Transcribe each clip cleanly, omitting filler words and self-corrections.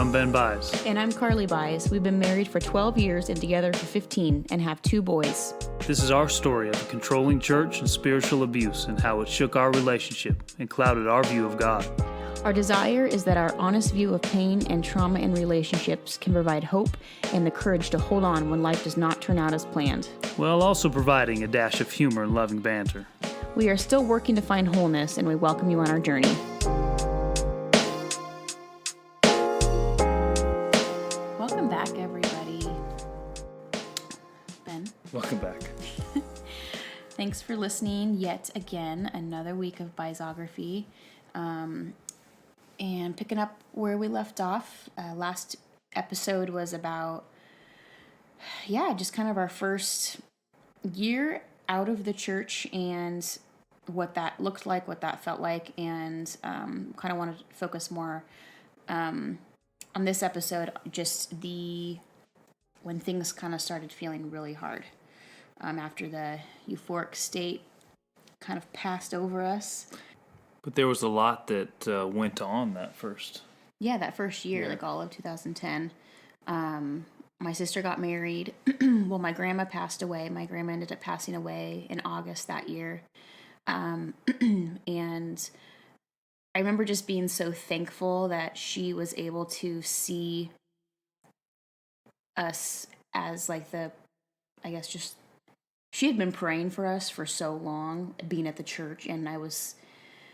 I'm Ben Byes. And I'm Carly Byes. We've been married for 12 years and together for 15 and have 2 boys. This is our story of a controlling church and spiritual abuse and how it shook our relationship and clouded our view of God. Our desire is that our honest view of pain and trauma in relationships can provide hope and the courage to hold on when life does not turn out as planned. While also providing a dash of humor and loving banter. We are still working to find wholeness, and we welcome you on our journey. Welcome back, everybody. Ben. Welcome back. Thanks for listening yet again. Another week of Byesography. And picking up where we left off. Last episode was about, just kind of our first year out of the church and what that looked like, what that felt like, and kind of wanted to focus more on this episode, just when things kind of started feeling really hard after the euphoric state kind of passed over us. But there was a lot that went on that first. Yeah, that first year, like all of 2010. My sister got married. Well, my grandma passed away. My grandma ended up passing away in August that year. And I remember just being so thankful that she was able to see us as she had been praying for us for so long, being at the church, and I was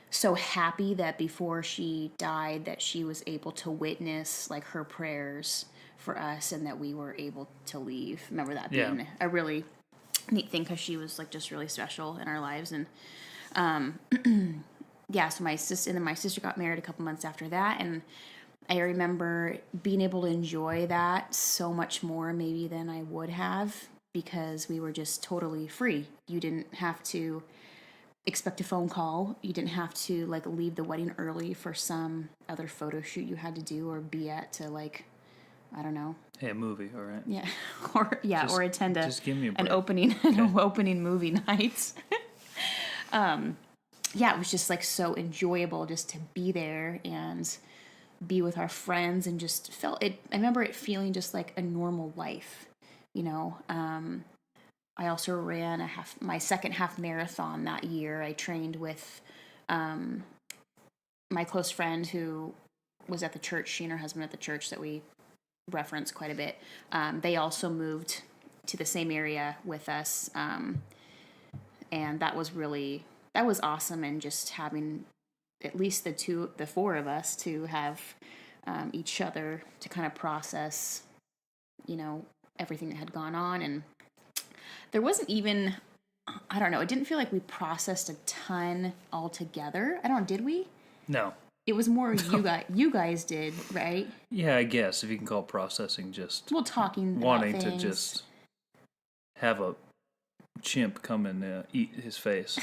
so happy that before she died that she was able to witness like her prayers for us and that we were able to leave. Remember that being a really neat thing because she was like just really special in our lives. And so my sister got married a couple months after that, and I remember being able to enjoy that so much more maybe than I would have because we were just totally free. You didn't have to expect a phone call. You didn't have to like leave the wedding early for some other photo shoot you had to do or be at to like, I don't know. Hey, a movie, all right. Yeah, or attend just give me a break. an opening movie night. It was just like so enjoyable just to be there and be with our friends and just felt it. I remember it feeling just like a normal life, you know. I also ran my second half marathon that year. I trained with my close friend who was at the church. She and her husband at the church that we reference quite a bit. They also moved to the same area with us, and that was awesome. And just having at least the 4 of us to have each other to kind of process, you know, everything that had gone on. And there wasn't even, I don't know, it didn't feel like we processed a ton altogether. I don't know, did we? No. It was more you guys did, right? Yeah, I guess, if you can call processing just... Well, talking wanting about things. to just have a chimp come and eat his face.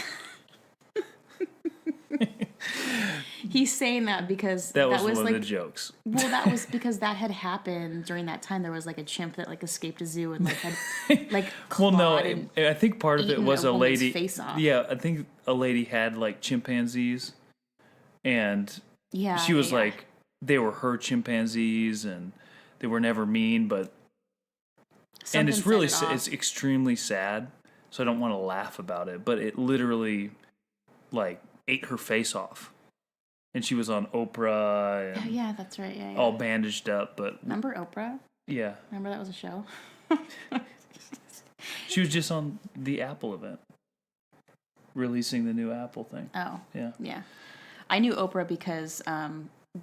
He's saying that because that was one like, of the jokes. Well, that was because that had happened during that time. There was like a chimp that like escaped a zoo and like had like clawed I think part of it was a lady. Face off. Yeah, I think a lady had like chimpanzees, and she was like they were her chimpanzees, and they were never mean, but and it's really it's extremely sad. So I don't want to laugh about it, but it literally like ate her face off. And she was on Oprah. And that's right. Yeah. All bandaged up, but... Remember Oprah? Yeah. Remember that was a show? She was just on the Apple event. Releasing the new Apple thing. Oh. Yeah. Yeah. I knew Oprah because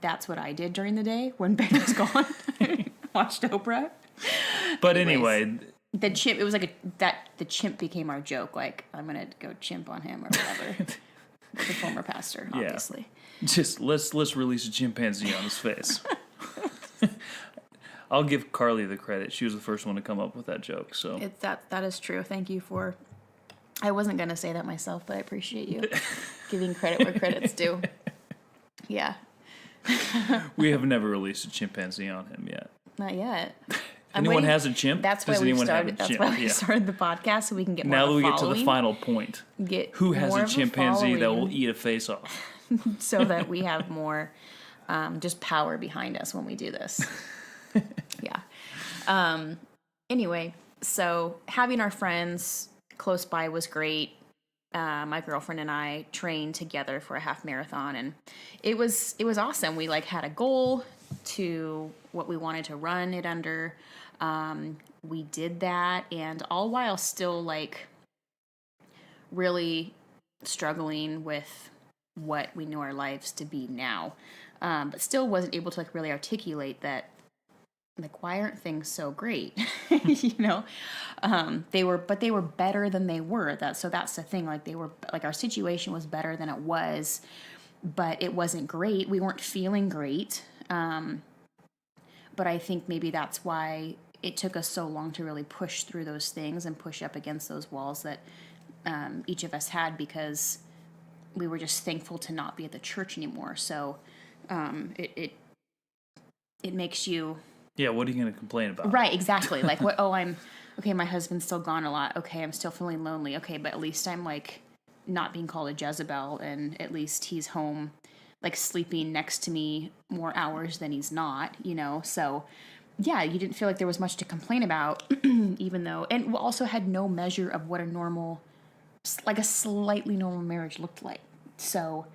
that's what I did during the day when Ben was gone. Watched Oprah. But anyway... The chimp, it was like the chimp became our joke. Like, I'm going to go chimp on him or whatever. The former pastor, obviously. Just let's release a chimpanzee on his face. I'll give Carly the credit. She was the first one to come up with that joke. So that is true. Thank you for. I wasn't gonna say that myself, but I appreciate you giving credit where credit's due. Yeah. We have never released a chimpanzee on him yet. Not yet. Anyone has a chimp? That's why we started. That's why we started the podcast, so we can get more. Now that we get to following. the final point, Get who has more a of chimpanzee a that will eat a face off? So that we have more just power behind us when we do this. Yeah. Anyway, so having our friends close by was great. My girlfriend and I trained together for a half marathon, and it was awesome. We like had a goal to what we wanted to run it under. We did that, and all while still like really struggling with what we know our lives to be now, but still wasn't able to like really articulate that. Like, why aren't things so great? You know, they were better than they were. That's the thing. Like our situation was better than it was, but it wasn't great. We weren't feeling great. But I think maybe that's why it took us so long to really push through those things and push up against those walls that each of us had, because we were just thankful to not be at the church anymore. So it makes you. Yeah, what are you going to complain about? Right, exactly. Like, what? Oh, okay, my husband's still gone a lot. Okay, I'm still feeling lonely. Okay, but at least I'm, like, not being called a Jezebel, and at least he's home, like, sleeping next to me more hours than he's not, you know? So, yeah, you didn't feel like there was much to complain about, even though... And we also had no measure of what a normal, like, a slightly normal marriage looked like. So,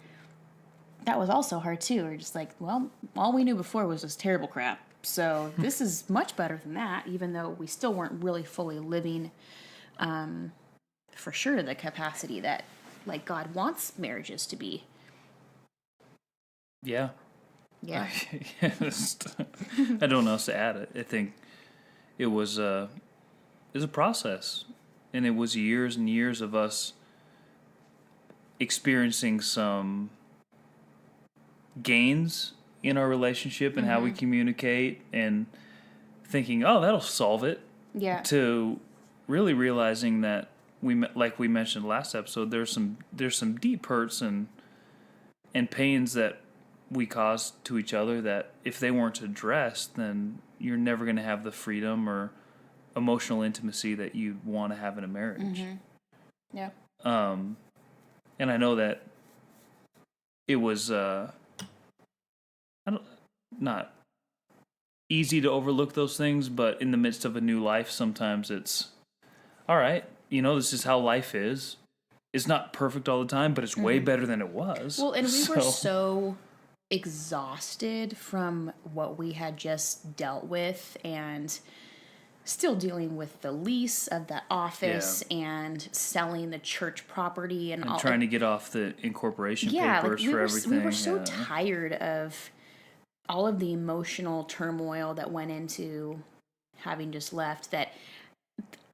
that was also hard, too. We're just like, well, all we knew before was just terrible crap. So this is much better than that, even though we still weren't really fully living, for sure, the capacity that, like, God wants marriages to be. Yeah. Yeah. I don't know else to add. I think it was a process, and it was years and years of us experiencing some gains in our relationship and how we communicate, and thinking, oh, that'll solve it. Yeah. To really realizing that like we mentioned last episode, there's some deep hurts and pains that we cause to each other that if they weren't addressed, then you're never going to have the freedom or emotional intimacy that you want to have in a marriage. Yeah. And I know that it was not easy to overlook those things, but in the midst of a new life, sometimes it's all right. You know, this is how life is. It's not perfect all the time, but it's way better than it was. Well, and we were so exhausted from what we had just dealt with, and still dealing with the lease of the office and selling the church property and all, trying to get off the incorporation papers for everything. We were so tired of all of the emotional turmoil that went into having just left that,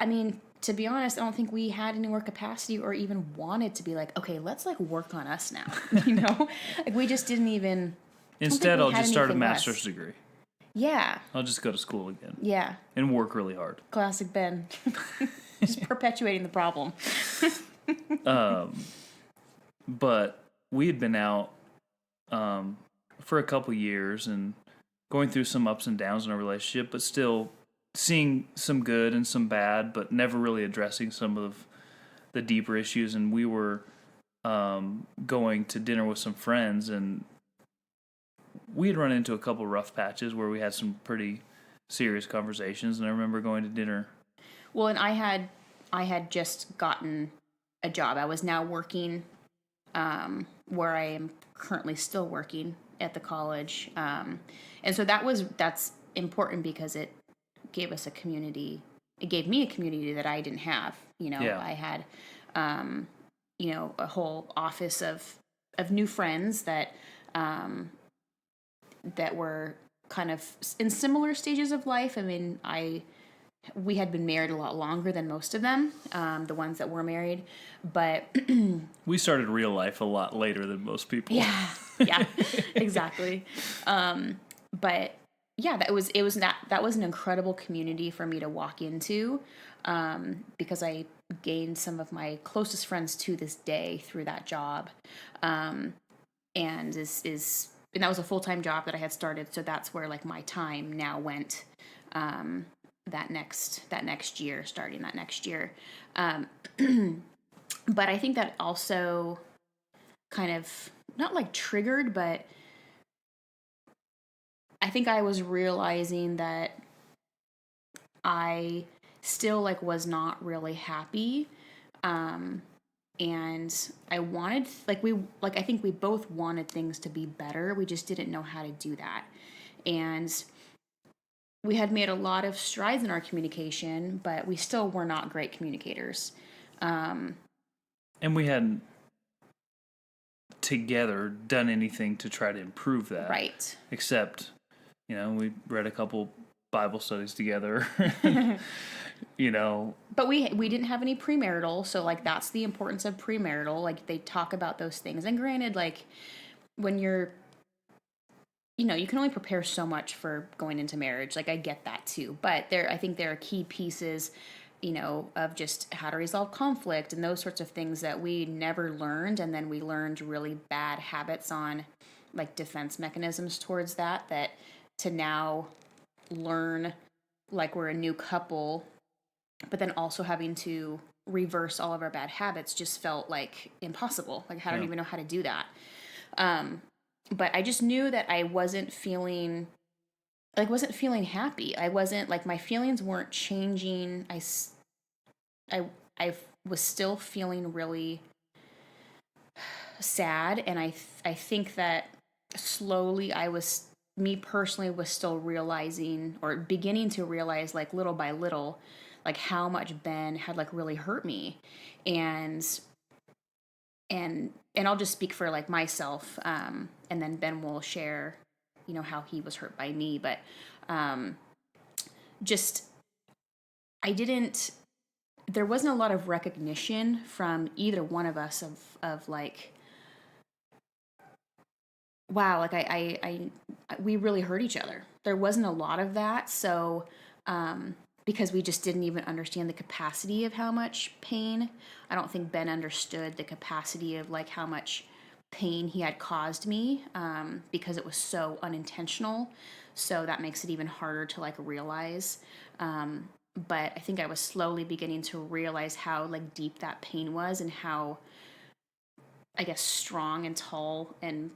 I mean, to be honest, I don't think we had any more capacity or even wanted to be like, okay, let's like work on us now. You know, like we just didn't even. Instead, I'll just start a master's degree. Yeah. I'll just go to school again. Yeah. And work really hard. Classic Ben. Just perpetuating the problem. But we had been out for a couple years and going through some ups and downs in our relationship, but still seeing some good and some bad, but never really addressing some of the deeper issues. And we were going to dinner with some friends, and we had run into a couple rough patches where we had some pretty serious conversations. And I remember going to dinner. Well, and I had just gotten a job. I was now working where I am currently still working at the college. And so that's important because it gave us a community. It gave me a community that I didn't have. You know, I had, you know, a whole office of new friends that that were kind of in similar stages of life. I mean, we had been married a lot longer than most of them, the ones that were married, but we started real life a lot later than most people. Yeah, exactly. But yeah, that was an incredible community for me to walk into, because I gained some of my closest friends to this day through that job, and and that was a full-time job that I had started, so that's where like my time now went. That next year, starting that next year. But I think that also kind of not like triggered, but I think I was realizing that I still like was not really happy. And I wanted I think we both wanted things to be better. We just didn't know how to do that. And we had made a lot of strides in our communication, but we still were not great communicators. And we hadn't together done anything to try to improve that. Right. Except, we read a couple Bible studies together. But we didn't have any premarital, so like that's the importance of premarital. Like they talk about those things. And granted, like when you're you can only prepare so much for going into marriage. Like I get that too. But I think there are key pieces, of just how to resolve conflict and those sorts of things that we never learned, and then we learned really bad habits on like defense mechanisms towards that to now learn like we're a new couple, but then also having to reverse all of our bad habits just felt like impossible. Like I don't even know how to do that. But I just knew that I wasn't feeling happy. I wasn't like, my feelings weren't changing. I was still feeling really sad. And I think that slowly me personally was still realizing or beginning to realize like little by little, like how much Ben had like really hurt me. And I'll just speak for like myself, and then Ben will share, how he was hurt by me. But there wasn't a lot of recognition from either one of us of like, wow, like we really hurt each other. There wasn't a lot of that. So, because we just didn't even understand the capacity of how much pain. I don't think Ben understood the capacity of like how much pain he had caused me, because it was so unintentional. So that makes it even harder to like realize. But I think I was slowly beginning to realize how like deep that pain was and how, I guess, strong and tall and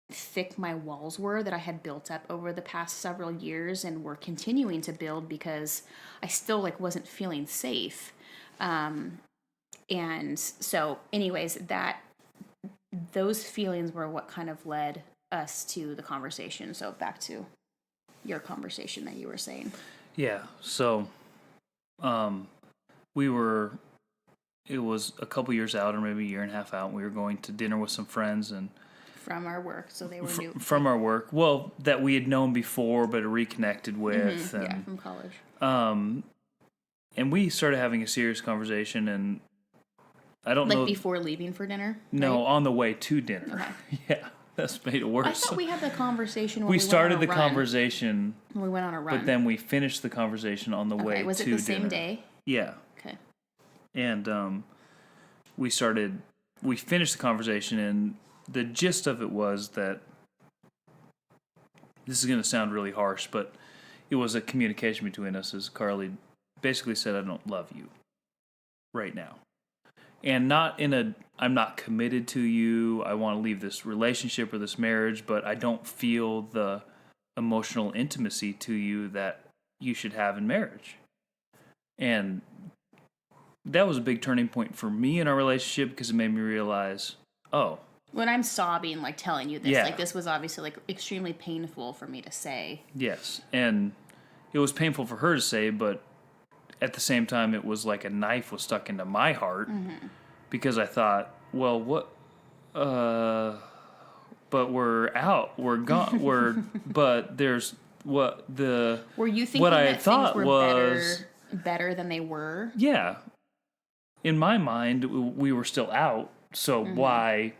thick my walls were that I had built up over the past several years and were continuing to build because I still like wasn't feeling safe. And so anyways, those feelings were what kind of led us to the conversation. So back to your conversation that you were saying. Yeah. So, it was a couple years out or maybe a year and a half out. And we were going to dinner with some friends and from our work. So they were new. From our work. Well, that we had known before, but reconnected with. Mm-hmm. And, from college. And we started having a serious conversation, and I don't know. Like before leaving for dinner? No, right? On the way to dinner. Okay. Yeah, that's made it worse. I thought we had the conversation when we started the run. Conversation when we went on a run. But then we finished the conversation on the way to dinner. Was it the same day? Yeah. Okay. And we finished the conversation, and the gist of it was that, this is going to sound really harsh, but it was a communication between us as Carly basically said, I don't love you right now. And not in I'm not committed to you, I want to leave this relationship or this marriage, but I don't feel the emotional intimacy to you that you should have in marriage. And that was a big turning point for me in our relationship because it made me realize, when I'm sobbing, like telling you this, like this was obviously like extremely painful for me to say. Yes, and it was painful for her to say, but at the same time, it was like a knife was stuck into my heart because I thought, well, what? But we're out, we're gone, but there's what the. Were you thinking what that I thought things were was better than they were? Yeah, in my mind, we were still out, so why?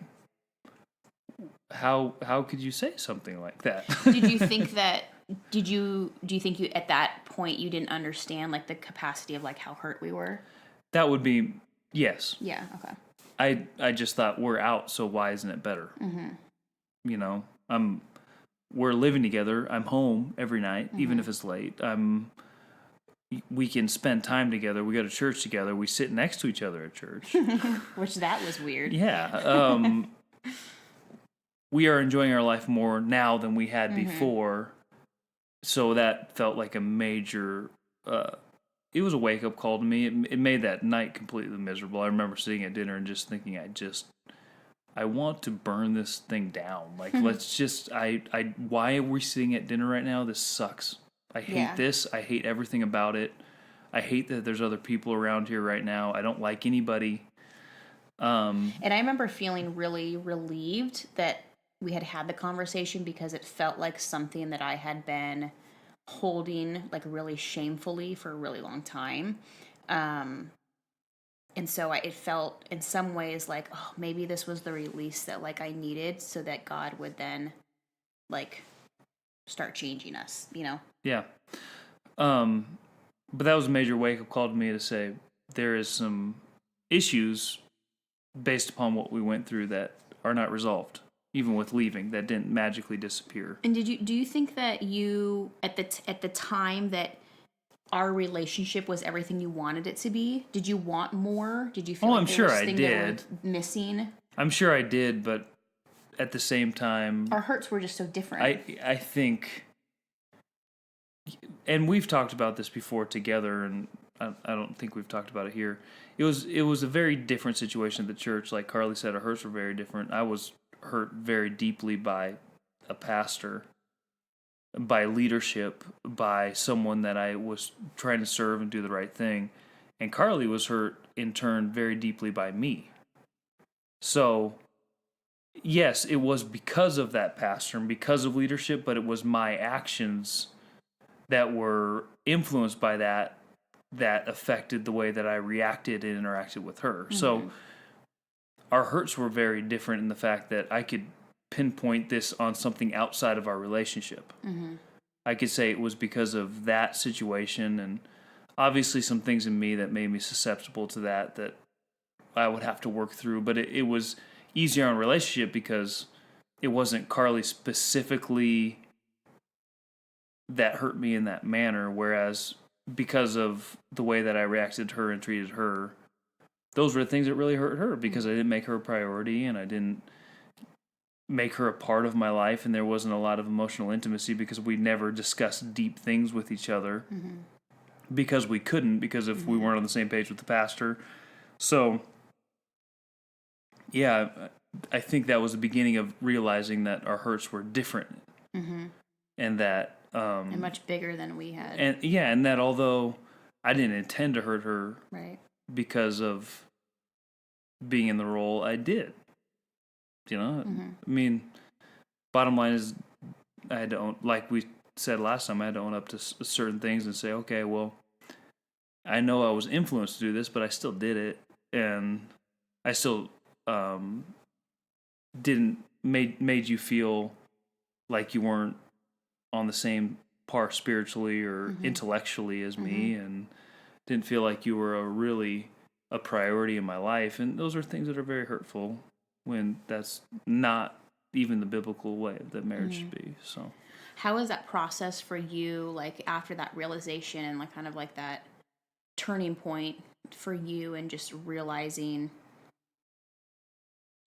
How could you say something like that? Did you think that? Do you think you at that point you didn't understand like the capacity of like how hurt we were? That would be yes. Yeah. Okay. I just thought we're out, so why isn't it better? We're living together. I'm home every night, even if it's late. We can spend time together. We go to church together. We sit next to each other at church. Which that was weird. Yeah. We are enjoying our life more now than we had before. so that felt like a major, it was a wake-up call to me. It made that night completely miserable. I remember sitting at dinner and just thinking, I want to burn this thing down. Like, let's just, why are we sitting at dinner right now? This sucks. I hate this. I hate everything about it. I hate that there's other people around here right now. I don't like anybody. And I remember feeling really relieved that we had the conversation, because it felt like something that I had been holding like really shamefully for a really long time. And so it felt in some ways like, oh, maybe this was the release that like I needed, so that God would then like start changing us, you know? Yeah. But that was a major wake-up call to me to say there is some issues based upon what we went through that are not resolved, even with leaving, that didn't magically disappear. And do you think that you at the time that our relationship was everything you wanted it to be? Did you want more? Did you feel like I'm there sure was I things did. that were missing? I'm sure I did, but at the same time, our hurts were just so different. I think, and we've talked about this before together, and I don't think we've talked about it here. It was a very different situation at the church. Like Carly said, our hurts were very different. I was hurt very deeply by a pastor, by leadership, by someone that I was trying to serve and do the right thing. And Carly was hurt in turn very deeply by me. So, yes, it was because of that pastor and because of leadership, but it was my actions that were influenced by that affected the way that I reacted and interacted with her. Mm-hmm. So our hurts were very different in the fact that I could pinpoint this on something outside of our relationship. Mm-hmm. I could say it was because of that situation, and obviously some things in me that made me susceptible to that I would have to work through. But it was easier on relationship because it wasn't Carly specifically that hurt me in that manner, whereas because of the way that I reacted to her and treated her, those were the things that really hurt her, because I didn't make her a priority and I didn't make her a part of my life, and there wasn't a lot of emotional intimacy because we never discussed deep things with each other. Mm-hmm. Because we couldn't, because if we weren't on the same page with the pastor. So, yeah, I think that was the beginning of realizing that our hurts were different. Mm-hmm. And that... and much bigger than we had. And that although I didn't intend to hurt her, right, because of being in the role, I did. You know? Mm-hmm. I mean, bottom line is I had to own, like we said last time, I had to own up to certain things and say, okay, well, I know I was influenced to do this, but I still did it, and I still made you feel like you weren't on the same par spiritually or intellectually as me, and didn't feel like you were really a priority in my life. And those are things that are very hurtful when that's not even the biblical way that marriage should be. So how was that process for you, like after that realization and like kind of like that turning point for you, and just realizing,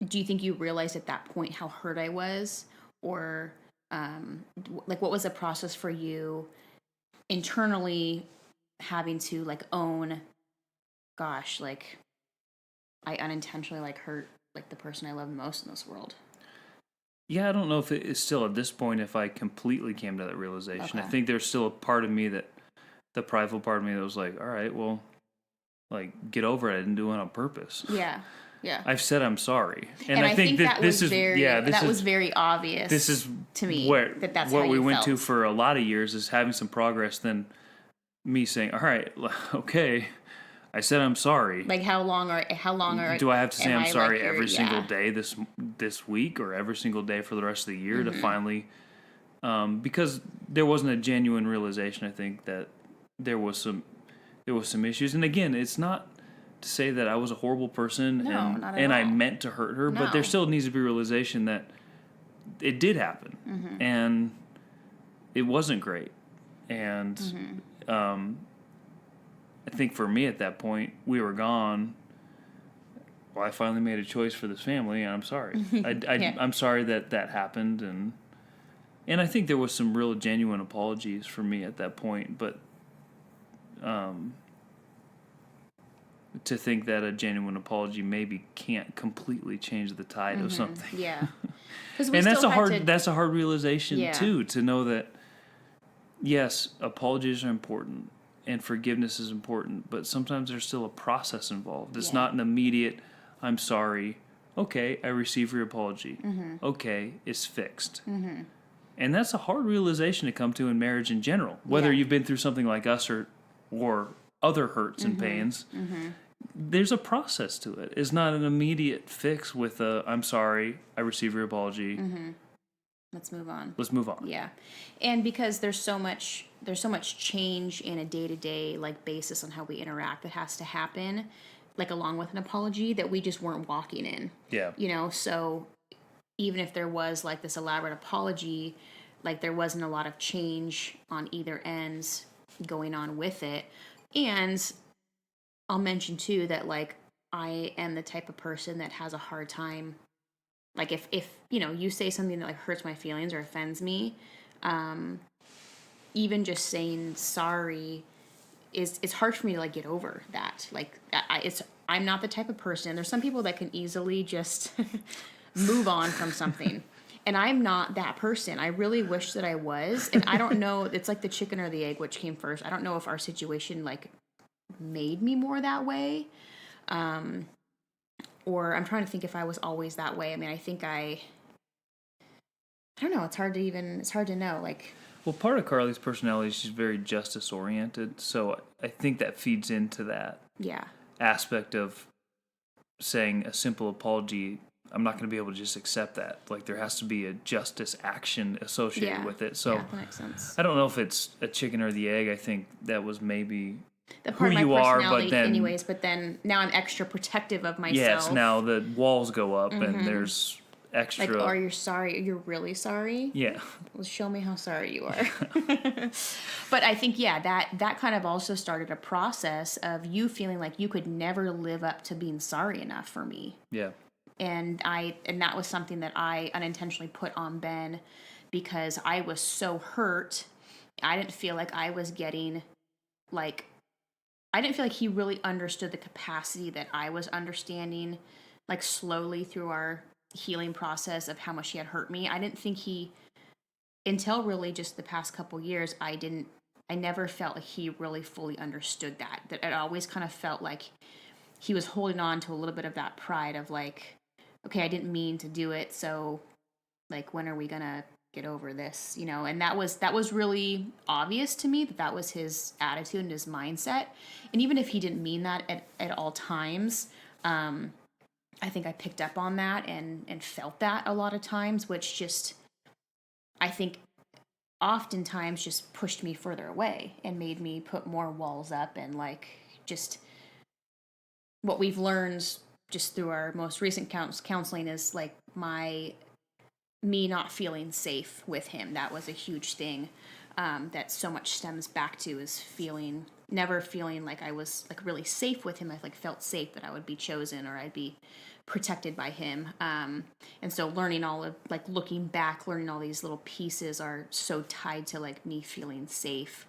do you think you realized at that point how hurt I was, or like what was the process for you internally having to like own, gosh, like I unintentionally like hurt like the person I love most in this world? Yeah, I don't know if it is still at this point if I completely came to that realization. Okay. I think there's still a part of me that, the prideful part of me that was like, all right, well, like, get over it. I didn't do it on purpose. Yeah. Yeah. I've said I'm sorry. And I think that this is very, that was very obvious. This is to me that's what how we you went felt. to for a lot of years, is having some progress, then me saying, all right, okay, I said I'm sorry. Like how long do I have to say I'm sorry like every single day this week, or every single day for the rest of the year to finally, because there wasn't a genuine realization, I think, that there was some issues. And again, it's not to say that I was a horrible person and I meant to hurt her, but there still needs to be realization that it did happen, and it wasn't great. And I think for me at that point, we were gone. Well, I finally made a choice for this family, and I'm sorry. I'm sorry that happened, and And I think there was some real genuine apologies for me at that point, but to think that a genuine apology maybe can't completely change the tide of something. Yeah. And that's a hard realization too, to know that yes, apologies are important and forgiveness is important, but sometimes there's still a process involved. It's not an immediate, I'm sorry, okay, I receive your apology. Okay, it's fixed. And that's a hard realization to come to in marriage in general, whether you've been through something like us or other hurts and pains. There's a process to it. It's not an immediate fix with a, I'm sorry, I receive your apology. Let's move on. Yeah. And because there's so much change in a day-to-day like basis on how we interact that has to happen, like along with an apology, that we just weren't walking in. Yeah. You know, so even if there was like this elaborate apology, like there wasn't a lot of change on either ends going on with it. And I'll mention too that like I am the type of person that has a hard time, like if you know, you say something that like hurts my feelings or offends me, even just saying sorry it's hard for me to like get over that. Like I'm not the type of person. There's some people that can easily just move on from something. And I'm not that person. I really wish that I was. And I don't know, it's like the chicken or the egg, which came first. I don't know if our situation like made me more that way. Or I'm trying to think if I was always that way. I mean, I think I don't know. It's hard to know. Like, well, part of Carly's personality is she's very justice oriented. So I think that feeds into that aspect of saying a simple apology. I'm not going to be able to just accept that. Like, there has to be a justice action associated with it. So that makes sense. I don't know if it's a chicken or the egg. I think that was maybe the part who of my you are, personality but then anyways, but then now I'm extra protective of myself. Yes, now the walls go up and there's extra. Like, are you sorry? You're really sorry? Yeah. Well, show me how sorry you are. But I think, that kind of also started a process of you feeling like you could never live up to being sorry enough for me. Yeah. And that was something that I unintentionally put on Ben because I was so hurt. I didn't feel like I was getting, like, I didn't feel like he really understood the capacity that I was understanding, like, slowly through our healing process of how much he had hurt me. I didn't think until really just the past couple years, I never felt like he really fully understood that it always kind of felt like he was holding on to a little bit of that pride of like, okay, I didn't mean to do it. So like, when are we going to get over this? You know? And that was really obvious to me that was his attitude and his mindset. And even if he didn't mean that at all times, I think I picked up on that and felt that a lot of times, which just, I think oftentimes just pushed me further away and made me put more walls up. And like, just what we've learned just through our most recent counseling is like me not feeling safe with him. That was a huge thing that so much stems back to is never feeling like I was like really safe with him. I like felt safe that I would be chosen or I'd be protected by him. And so learning looking back, learning all these little pieces are so tied to like me feeling safe.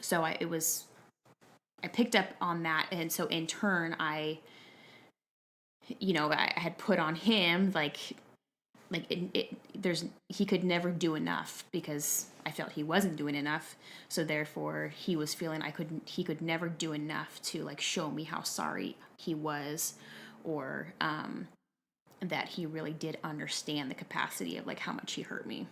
So I picked up on that. And so in turn, I had put on him he could never do enough because I felt he wasn't doing enough. So therefore he was feeling he could never do enough to like show me how sorry he was or that he really did understand the capacity of like how much he hurt me.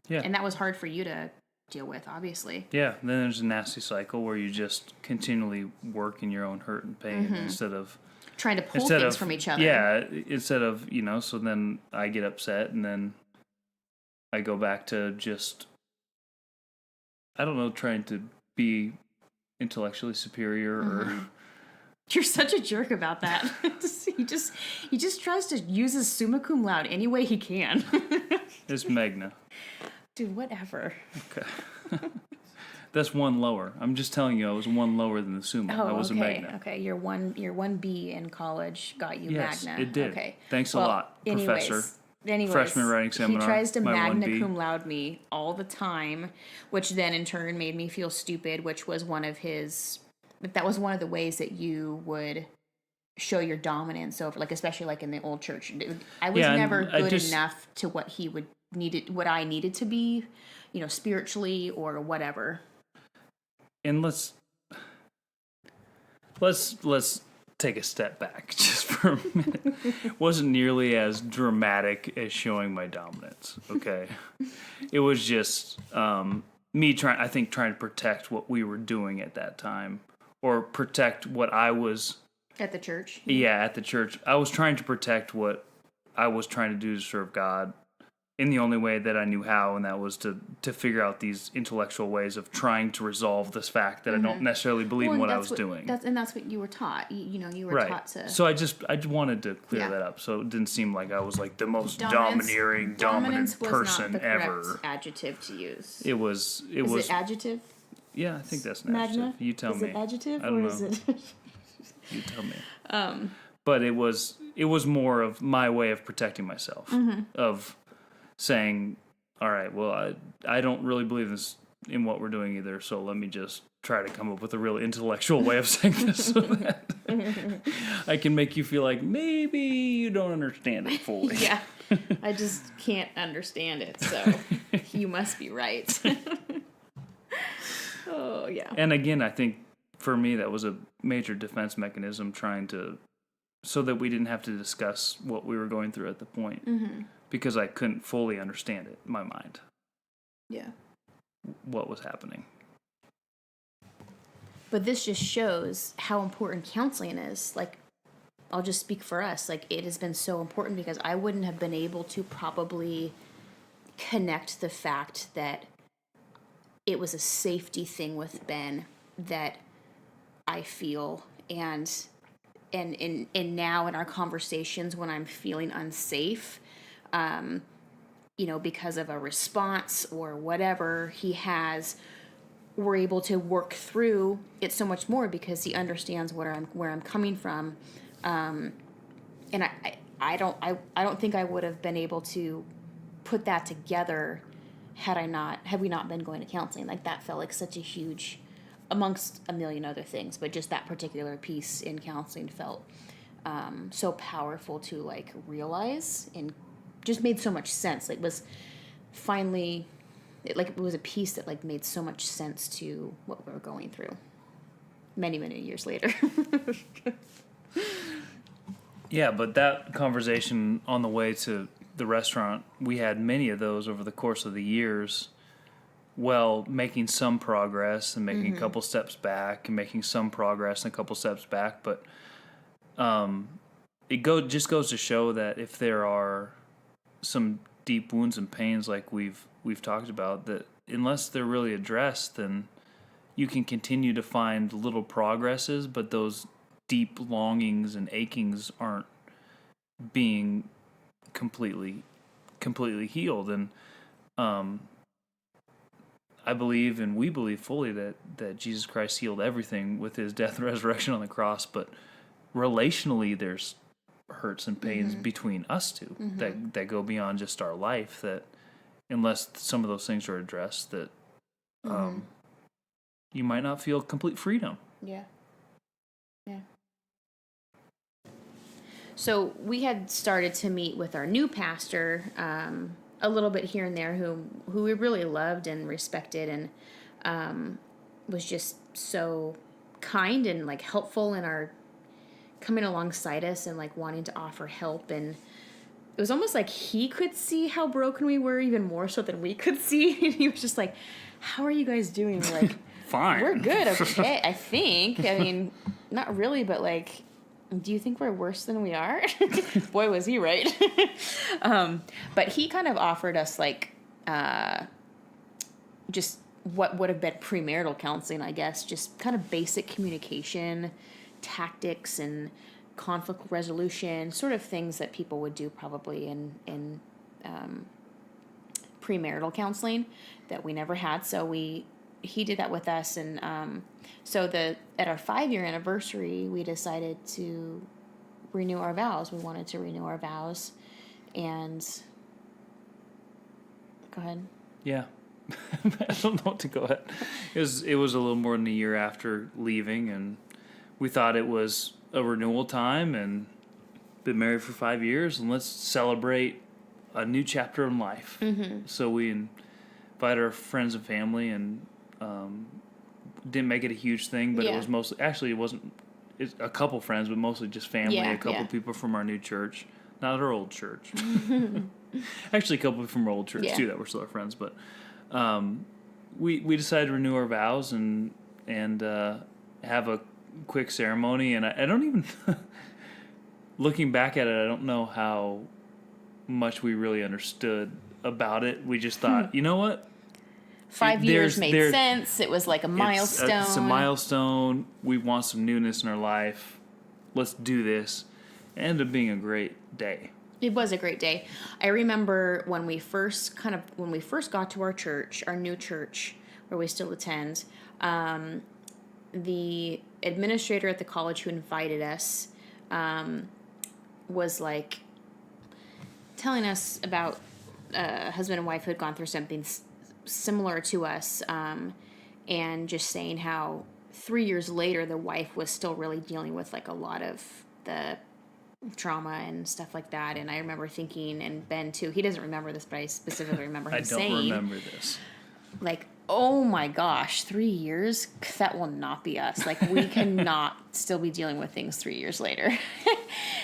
Yeah. And that was hard for you to deal with, obviously. Yeah. Then there's a nasty cycle where you just continually work in your own hurt and pain instead of trying to pull things from each other. Yeah, instead of, so then I get upset and then I go back to just, I don't know, trying to be intellectually superior or... You're such a jerk about that. He just tries to use his summa cum laude any way he can. It's Magna. Dude, whatever. Okay. That's one lower. I'm just telling you, I was one lower than the Summa. I was a Magna. Okay, your one B in college got you Magna. Yes, it did. Okay. Thanks a lot, Professor. anyways, freshman writing seminar. He tries to my magna 1B. cum laude me all the time, which then in turn made me feel stupid, which was one of his... That was one of the ways that you would show your dominance over, like, especially like in the old church. I was never good enough to what he would needed, what I needed to be, you know, spiritually or whatever. And let's take a step back just for a minute. It wasn't nearly as dramatic as showing my dominance. Okay, it was just me trying to protect what we were doing at that time, or protect what I was at the church. Yeah, at the church, I was trying to protect what I was trying to do to serve God in the only way that I knew how, and that was to figure out these intellectual ways of trying to resolve this fact that I don't necessarily believe in what I was doing. That's what you were taught. You were taught to. So I just wanted to clear that up, so it didn't seem like I was like the most dominant person was ever. Not the correct adjective to use. It was. Is it adjective? Yeah, I think that's an adjective. You tell me. Is it adjective or is it? You tell me. But it was more of my way of protecting myself, of saying, all right, well, I don't really believe in what we're doing either, so let me just try to come up with a real intellectual way of saying this so that I can make you feel like maybe you don't understand it fully. Yeah, I just can't understand it, so you must be right. Oh, yeah. And again, I think for me that was a major defense mechanism, so that we didn't have to discuss what we were going through at the point. Because I couldn't fully understand it in my mind. Yeah. What was happening. But this just shows how important counseling is. Like, I'll just speak for us. Like, it has been so important because I wouldn't have been able to probably connect the fact that it was a safety thing with Ben that I feel, and now in our conversations when I'm feeling unsafe, because of a response or whatever he has, we're able to work through it so much more because he understands where I'm coming from, and I don't think I would have been able to put that together had we not been going to counseling. Like, that felt like such a huge, amongst a million other things, but just that particular piece in counseling felt so powerful to like realize, and just made so much sense. Like, was finally, it was a piece that like made so much sense to what we were going through many, many years later. Yeah, but that conversation on the way to the restaurant, we had many of those over the course of the years. Well, making some progress and making a couple steps back, and making some progress and a couple steps back, but it just goes to show that if there are some deep wounds and pains like we've talked about, that unless they're really addressed, then you can continue to find little progresses, but those deep longings and achings aren't being completely healed. And I believe, and we believe fully, that Jesus Christ healed everything with his death and resurrection on the cross, but relationally there's hurts and pains between us two that go beyond just our life, that unless some of those things are addressed, that you might not feel complete freedom. Yeah. So we had started to meet with our new pastor a little bit here and there, who we really loved and respected, and was just so kind and like helpful in our coming alongside us and like wanting to offer help. And it was almost like he could see how broken we were even more so than we could see. And he was just like, "How are you guys doing?" Like, fine, we're good, okay, I think. I mean, not really, but like, do you think we're worse than we are? Boy, was he right. But he kind of offered us like just what would have been premarital counseling, I guess, just kind of basic communication tactics and conflict resolution, sort of things that people would do probably in premarital counseling that we never had. So he did that with us, and so at our 5-year anniversary, we decided to renew our vows. We wanted to renew our vows And go ahead. Yeah. I don't know what to go at. It was a little more than a year after leaving, and we thought it was a renewal time, and been married for 5 years, and let's celebrate a new chapter in life. Mm-hmm. So we invited our friends and family, and didn't make it a huge thing, but it was mostly, actually it wasn't a couple friends, but mostly just family, a couple people from our new church, not our old church. Actually, a couple from our old church too that were still our friends, but we decided to renew our vows and have a quick ceremony, and I don't even looking back at it, I don't know how much we really understood about it. We just thought, you know what? 5 years made sense. It was like a milestone. It's a milestone. We want some newness in our life. Let's do this. It ended up being a great day. It was a great day. I remember when we first got to our church, our new church, where we still attend, the administrator at the college who invited us was like telling us about a husband and wife who had gone through something similar to us, and just saying how 3 years later the wife was still really dealing with like a lot of the trauma and stuff like that. And I remember thinking, and Ben too, he doesn't remember this, but I specifically remember him saying, I don't remember this. Like, oh my gosh, 3 years? That will not be us. Like, we cannot still be dealing with things 3 years later.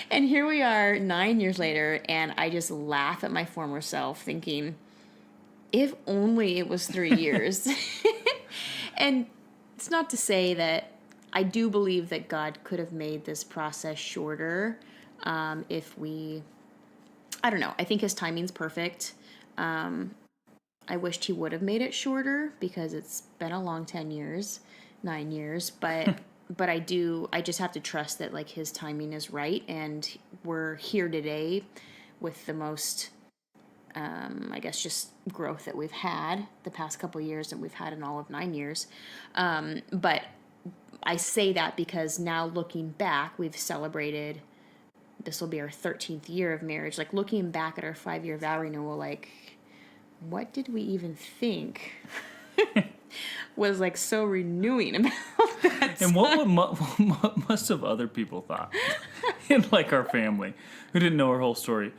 And here we are 9 years later, and I just laugh at my former self thinking, if only it was 3 years. And it's not to say that I do believe that God could have made this process shorter if we, I don't know, I think his timing's perfect. I wished he would have made it shorter because it's been a long 9 years, but I just have to trust that like his timing is right, and we're here today with the most, I guess, just growth that we've had the past couple of years that we've had in all of 9 years. But I say that because now looking back, we've celebrated, this will be our 13th year of marriage. Like looking back at our 5-year vow renewal, like, what did we even think was like so renewing about that? And what must have other people thought in like our family who didn't know our whole story?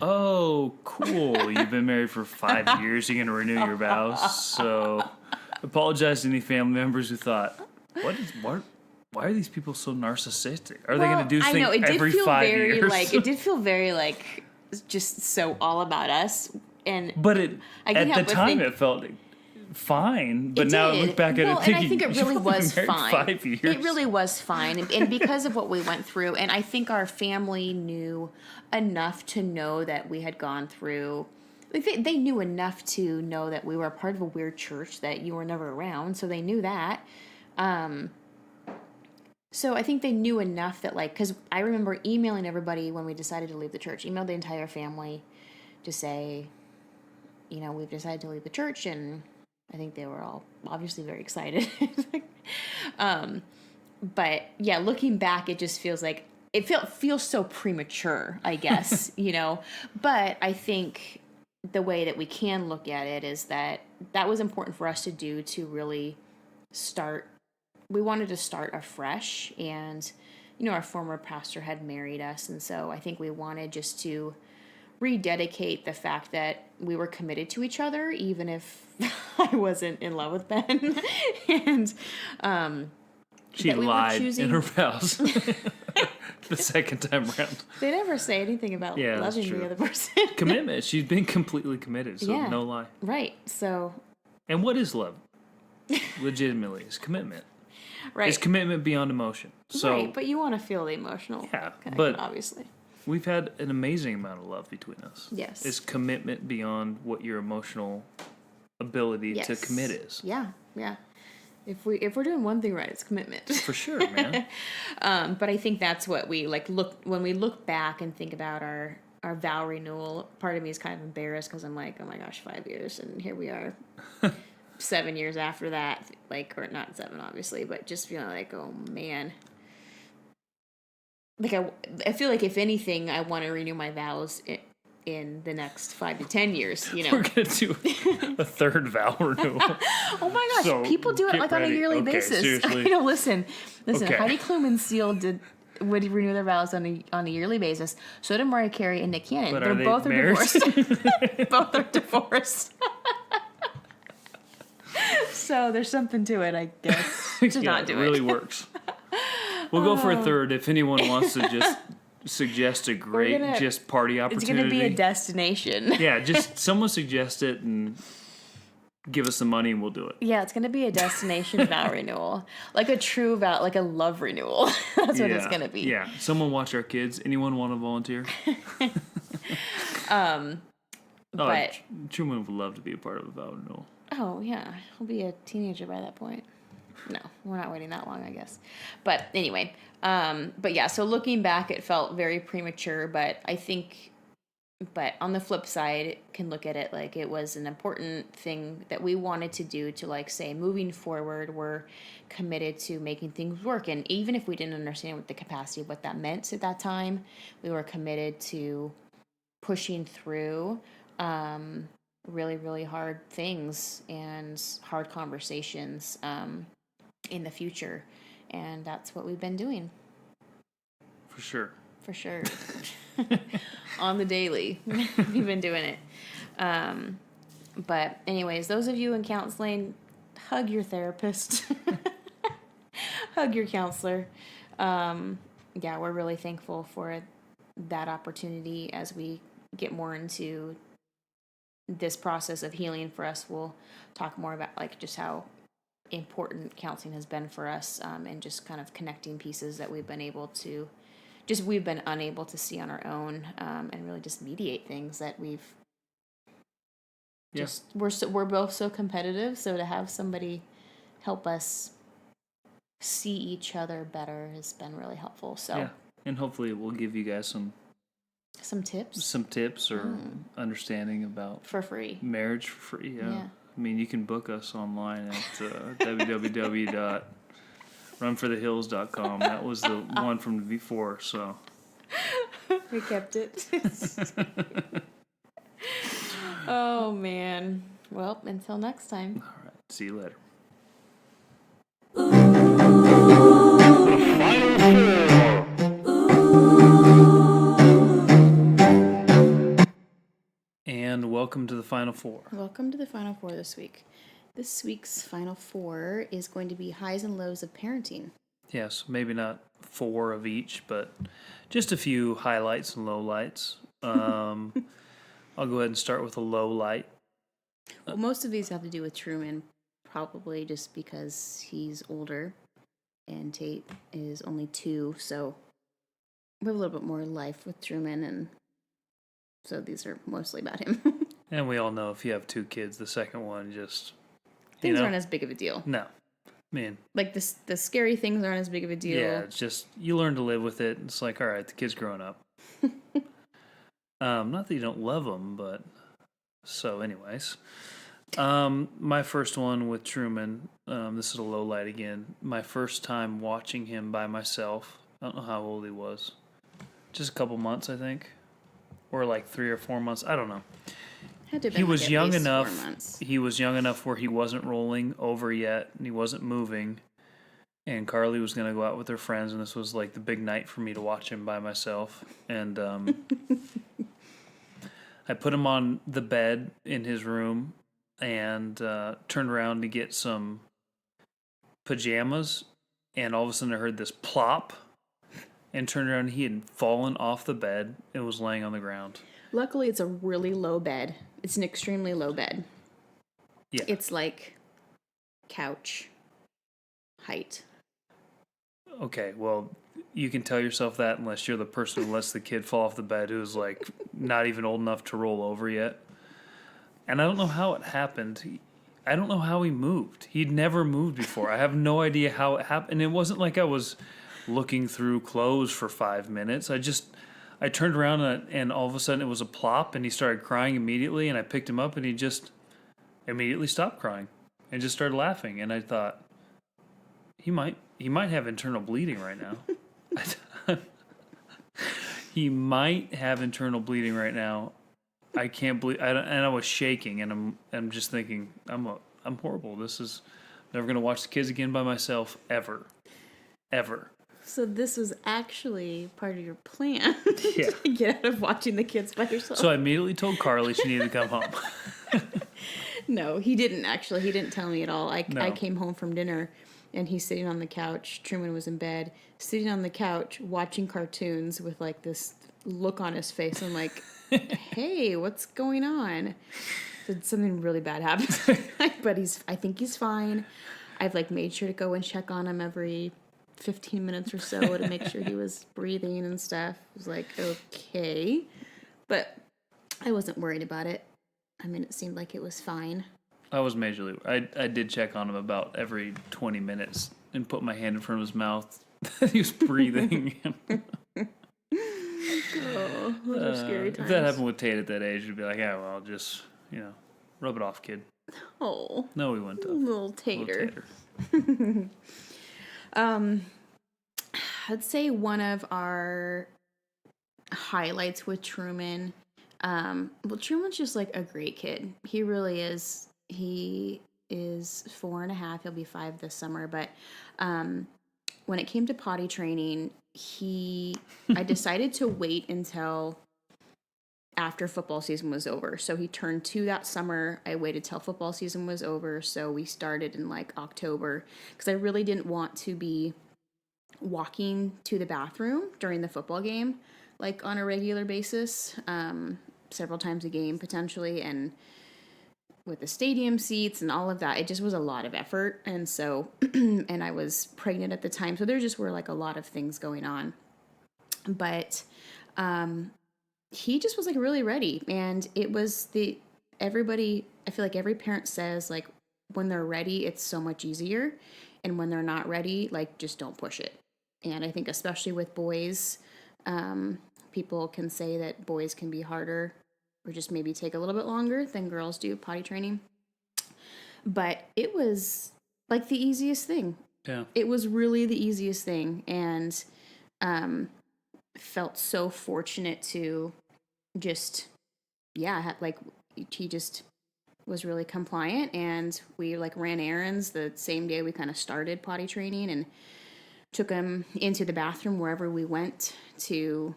Oh, cool. You've been married for 5 years. You're going to renew your vows. So apologize to any family members who thought, why are these people so narcissistic? Are they going to do things every 5 years? It did feel very like just so all about us. But at the time it felt fine. But now I look back at it thinking, and I think it really was fine. 5 years. It really was fine, and because of what we went through, and I think our family knew enough to know that we had gone through. Like they knew enough to know that we were a part of a weird church that you were never around, so they knew that. So I think they knew enough that, like, because I remember emailing everybody when we decided to leave the church, emailed the entire family to say, you know, we've decided to leave the church, and I think they were all obviously very excited. But yeah, looking back, it just feels like feels so premature, I guess, you know. But I think the way that we can look at it is that was important for us to do, to really start. We wanted to start afresh, and you know, our former pastor had married us, and so I think we wanted just to rededicate the fact that we were committed to each other, even if I wasn't in love with Ben. And she lied in her vows the second time around. They never say anything about loving the other person. Commitment. She's been completely committed, so no lie. Right. So. And what is love? Legitimately, is commitment. Right. It's commitment beyond emotion. So, right, but you want to feel the emotional connection, but obviously. We've had an amazing amount of love between us. Yes. It's commitment beyond what your emotional ability to commit is. Yeah, yeah. If we're doing one thing right, it's commitment. For sure, man. But I think that's what we when we look back and think about our vow renewal. Part of me is kind of embarrassed because I'm like, oh my gosh, 5 years, and here we are, 7 years after that. Like, or not 7, obviously, but just feeling like, oh man. Like I feel like if anything, I want to renew my vows in the next 5 to 10 years, you know. We're going to do a third vow renewal. Oh my gosh, So, people do it get like on a ready. yearly Okay, basis. seriously. You know, listen. Okay. Heidi Klum and Seal would renew their vows on a yearly basis. So did Mariah Carey and Nick Cannon. But They're both married? divorced. Both are divorced. So there's something to it, I guess, to not do it. Really works. We'll go for a third if anyone wants to just suggest a great just party opportunity. It's going to be a destination. Yeah, just someone suggest it and give us the money and we'll do it. Yeah, it's going to be a destination vow renewal. Like a true vow, like a love renewal. That's what it's going to be. Yeah, someone watch our kids. Anyone want to volunteer? But Truman would love to be a part of a vow renewal. Oh, yeah. He'll be a teenager by that point. No, we're not waiting that long, I guess. But anyway, but yeah, so looking back, it felt very premature, but on the flip side, can look at it like it was an important thing that we wanted to do to, like, say, moving forward, we're committed to making things work. And even if we didn't understand what the capacity of what that meant at that time, we were committed to pushing through really, really hard things and hard conversations in the future. And that's what we've been doing. For sure. For sure. On the daily. We've been doing it. But anyways, those of you in counseling, hug your therapist. Hug your counselor. Yeah, we're really thankful for that opportunity as we get more into this process of healing for us. We'll talk more about like just how important counseling has been for us, and just kind of connecting pieces that we've been unable to see on our own, and really just mediate things that we've just we're both so competitive, so to have somebody help us see each other better has been really helpful. So yeah, and hopefully we'll give you guys some tips or understanding about for free marriage for free. Yeah. I mean, you can book us online at www.runforthehills.com. That was the one from before, so we kept it. Oh man. Well, until next time. All right. See you later. And welcome to the Final Four. Welcome to the Final Four this week. This week's Final Four is going to be highs and lows of parenting. Yes, maybe not 4 of each, but just a few highlights and lowlights. I'll go ahead and start with a low light. Well, most of these have to do with Truman, probably just because he's older and Tate is only 2, so we have a little bit more life with Truman, and so these are mostly about him. And we all know if you have 2 kids, the second one just... Things aren't as big of a deal. No. Man. Like, the scary things aren't as big of a deal. Yeah, it's just, you learn to live with it. It's like, all right, the kid's growing up. Not that you don't love them, but... So, anyways. My first one with Truman, this is a low light again. My first time watching him by myself. I don't know how old he was. Just a couple months, I think. Or like 3 or 4 months. I don't know. He was young enough. He was young enough where he wasn't rolling over yet, and he wasn't moving. And Carly was going to go out with her friends, and this was like the big night for me to watch him by myself. And I put him on the bed in his room and turned around to get some pajamas, and all of a sudden I heard this plop, and turned around and he had fallen off the bed and was laying on the ground. Luckily, it's a really low bed. It's an extremely low bed. Yeah. It's like couch height. Okay, well, you can tell yourself that unless you're the person who lets the kid fall off the bed who's like not even old enough to roll over yet. And I don't know how it happened. I don't know how he moved. He'd never moved before. I have no idea how it happened. And it wasn't like I was looking through clothes for 5 minutes. I turned around and all of a sudden it was a plop, and he started crying immediately, and I picked him up and he just immediately stopped crying and just started laughing. And I thought, he might have internal bleeding right now. He might have internal bleeding right now. I can't believe, and I was shaking, and I'm just thinking, I'm horrible. This is never gonna watch the kids again by myself ever. So this was actually part of your plan Yeah. to get out of watching the kids by yourself. So I immediately told Carly she needed to come home. No, he didn't actually. He didn't tell me at all. I No. came home from dinner and he's sitting on the couch. Truman was in bed, sitting on the couch watching cartoons with like this look on his face. I'm like, hey, what's going on? Did something really bad happen? But I think he's fine. I've like made sure to go and check on him every 15 minutes or so to make sure he was breathing and stuff. I was like, okay. But I wasn't worried about it. I mean, it seemed like it was fine. I was majorly. I did check on him about every 20 minutes and put my hand in front of his mouth. He was breathing. Oh, those are scary times. If that happened with Tate at that age, it'd be like, yeah, well, just, rub it off, kid. Oh. No, we went to. Little tater. I'd say one of our highlights with Truman, Truman's just like a great kid. He really is. He is 4.5. He'll be 5 this summer. But when it came to potty training, I decided to wait until after football season was over. So he turned 2 that summer. I waited till football season was over. So we started in like October because I really didn't want to be walking to the bathroom during the football game, like on a regular basis, several times a game potentially. And with the stadium seats and all of that, it just was a lot of effort. And so, and I was pregnant at the time. So there just were like a lot of things going on. But, he just was like really ready, and it was everybody, I feel like every parent says like when they're ready, it's so much easier. And when they're not ready, like just don't push it. And I think especially with boys, people can say that boys can be harder or just maybe take a little bit longer than girls do potty training. But it was like the easiest thing. Yeah. It was really the easiest thing. And, felt so fortunate to just, he just was really compliant, and we like ran errands the same day we kind of started potty training and took him into the bathroom wherever we went to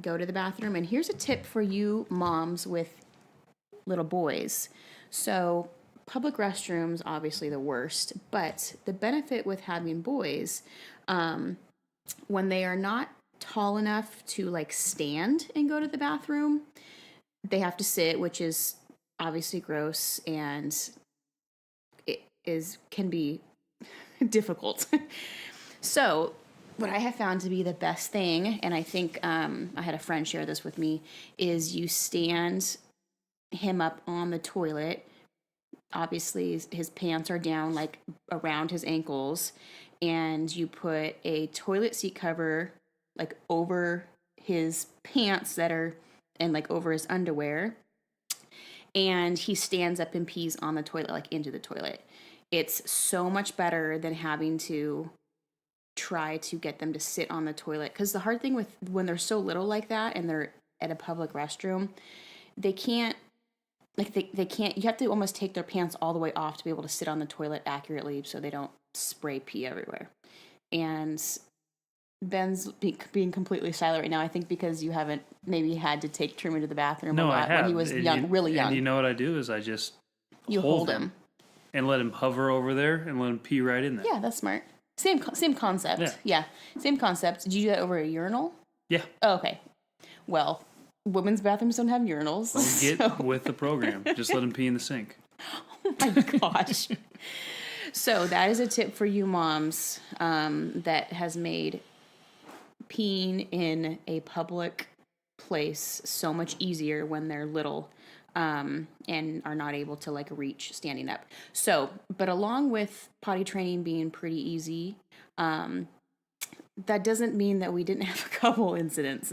go to the bathroom. And here's a tip for you moms with little boys. So public restrooms, obviously the worst, but the benefit with having boys, when they are not tall enough to like stand and go to the bathroom, they have to sit, which is obviously gross, and it can be difficult. So what I have found to be the best thing, and I think I had a friend share this with me, is you stand him up on the toilet. Obviously his pants are down like around his ankles, and you put a toilet seat cover like over his pants and like over his underwear, and he stands up and pees on the toilet, like into the toilet. It's so much better than having to try to get them to sit on the toilet, because the hard thing with when they're so little like that and they're at a public restroom, they can't, like they can't, you have to almost take their pants all the way off to be able to sit on the toilet accurately so they don't spray pee everywhere. And Ben's being completely silent right now, I think because you haven't maybe had to take Truman to the bathroom a lot when he was really young. And you know what I do is I just hold him and let him hover over there and let him pee right in there. Yeah, that's smart. Same concept. Yeah, same concept. Did you do that over a urinal? Yeah. Oh, okay. Well, women's bathrooms don't have urinals. Don't get with the program. Just let him pee in the sink. Oh my gosh. So that is a tip for you moms that has made peeing in a public place so much easier when they're little and are not able to like reach standing up. So, but along with potty training being pretty easy, that doesn't mean that we didn't have a couple incidents.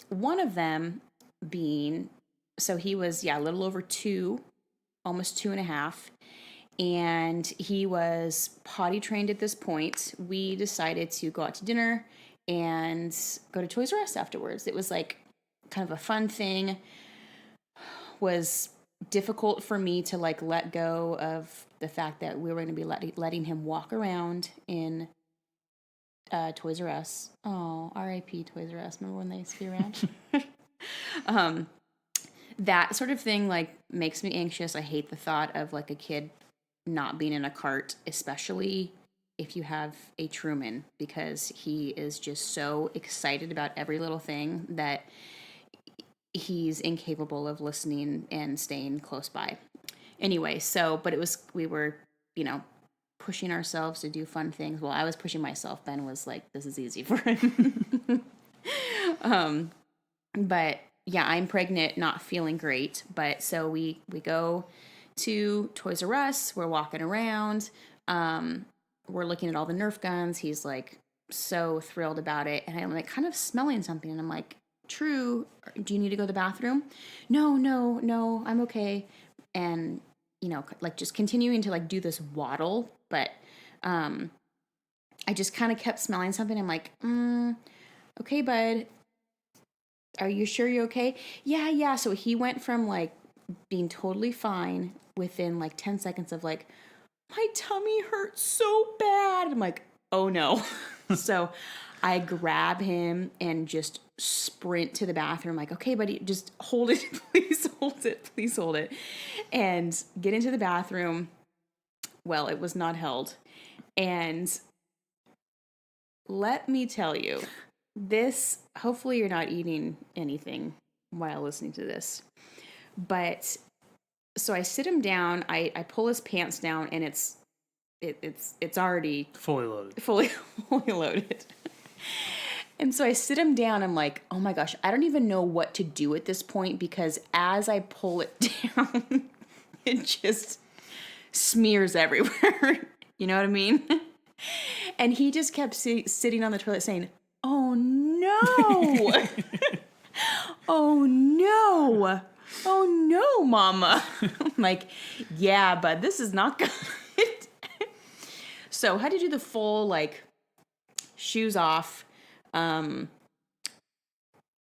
One of them being, so he was, a little over 2, almost 2.5. And he was potty trained at this point. We decided to go out to dinner, and go to Toys R Us afterwards. It was like kind of a fun thing. Was difficult for me to like let go of the fact that we were going to be letting him walk around in Toys R Us. Oh, R.I.P. Toys R Us. Remember when they used to be around? That sort of thing like makes me anxious. I hate the thought of like a kid not being in a cart, especially if you have a Truman, because he is just so excited about every little thing that he's incapable of listening and staying close by. Anyway, but we were, pushing ourselves to do fun things. Well, I was pushing myself. Ben was like, this is easy for him. But yeah, I'm pregnant, not feeling great. But so we go to Toys R Us. We're walking around. We're looking at all the Nerf guns. He's like so thrilled about it. And I'm like kind of smelling something. And I'm like, True, do you need to go to the bathroom? No, I'm okay. And, like just continuing to like do this waddle. But I just kind of kept smelling something. I'm like, okay, bud. Are you sure you're okay? Yeah. So he went from like being totally fine within like 10 seconds of like, my tummy hurts so bad. I'm like, oh no. So I grab him and just sprint to the bathroom. Like, okay, buddy, just hold it. Please hold it. And get into the bathroom. Well, it was not held. And let me tell you, hopefully you're not eating anything while listening to this. But so I sit him down, I pull his pants down, and it's already fully loaded. Fully loaded. And so I sit him down, I'm like, oh my gosh, I don't even know what to do at this point, because as I pull it down, it just smears everywhere. You know what I mean? And he just kept sitting on the toilet saying, oh no. Oh no, mama. I'm like, yeah, but this is not good. So I had to do the full like shoes off,